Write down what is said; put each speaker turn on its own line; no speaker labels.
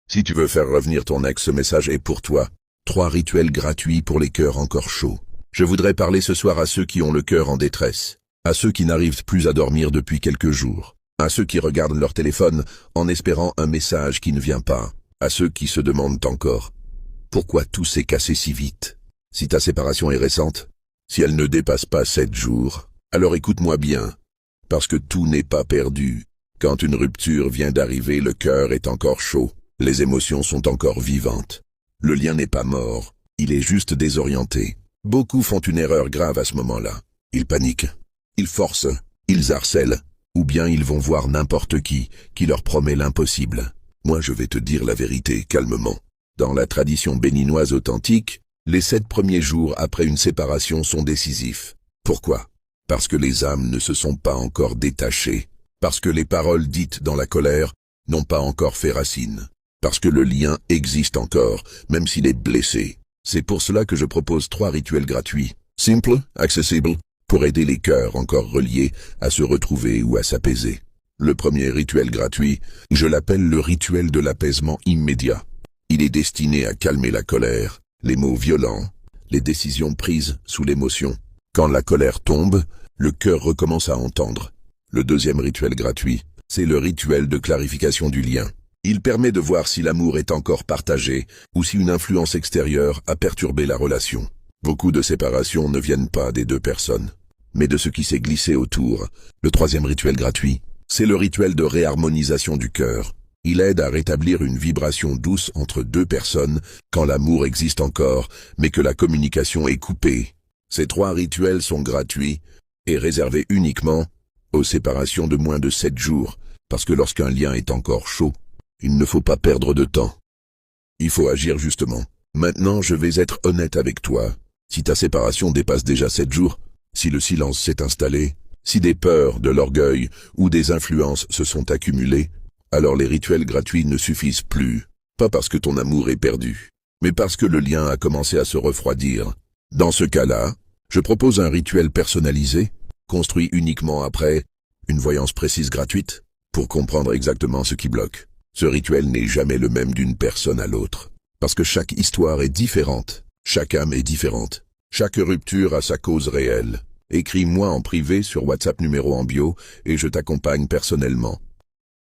Si tu veux faire revenir ton ex, ce message est pour toi. 3 rituels gratuits pour les cœurs encore chauds. Je voudrais parler ce soir à ceux qui ont le cœur en détresse, à ceux qui n'arrivent plus à dormir depuis quelques jours, à ceux qui regardent leur téléphone en espérant un message qui ne vient pas, à ceux qui se demandent encore pourquoi tout s'est cassé si vite. Si ta séparation est récente, si elle ne dépasse pas 7 jours, alors écoute-moi bien, parce que tout n'est pas perdu. Quand une rupture vient d'arriver, le cœur est encore chaud, les émotions sont encore vivantes. Le lien n'est pas mort, il est juste désorienté. Beaucoup font une erreur grave à ce moment-là. Ils paniquent, ils forcent, ils harcèlent, ou bien ils vont voir n'importe qui leur promet l'impossible. Moi je vais te dire la vérité calmement. Dans la tradition béninoise authentique, les 7 premiers jours après une séparation sont décisifs. Pourquoi? Parce que les âmes ne se sont pas encore détachées, parce que les paroles dites dans la colère n'ont pas encore fait racine, parce que le lien existe encore, même s'il est blessé. C'est pour cela que je propose 3 rituels gratuits, simples, accessibles, pour aider les cœurs encore reliés à se retrouver ou à s'apaiser. Le premier rituel gratuit, je l'appelle le rituel de l'apaisement immédiat. Il est destiné à calmer la colère, les mots violents, les décisions prises sous l'émotion. Quand la colère tombe, le cœur recommence à entendre. Le deuxième rituel gratuit, c'est le rituel de clarification du lien. Il permet de voir si l'amour est encore partagé ou si une influence extérieure a perturbé la relation. Beaucoup de séparations ne viennent pas des 2 personnes, mais de ce qui s'est glissé autour. Le troisième rituel gratuit, c'est le rituel de réharmonisation du cœur. Il aide à rétablir une vibration douce entre 2 personnes quand l'amour existe encore, mais que la communication est coupée. Ces 3 rituels sont gratuits et réservés uniquement aux séparations de moins de 7 jours, parce que lorsqu'un lien est encore chaud, il ne faut pas perdre de temps. Il faut agir justement. Maintenant, je vais être honnête avec toi. Si ta séparation dépasse déjà 7 jours, si le silence s'est installé, si des peurs, de l'orgueil ou des influences se sont accumulées, alors les rituels gratuits ne suffisent plus. Pas parce que ton amour est perdu, mais parce que le lien a commencé à se refroidir. Dans ce cas-là, je propose un rituel personnalisé, construit uniquement après une voyance précise gratuite, pour comprendre exactement ce qui bloque. Ce rituel n'est jamais le même d'une personne à l'autre, parce que chaque histoire est différente, chaque âme est différente, chaque rupture a sa cause réelle. Écris-moi en privé sur WhatsApp numéro en bio et je t'accompagne personnellement.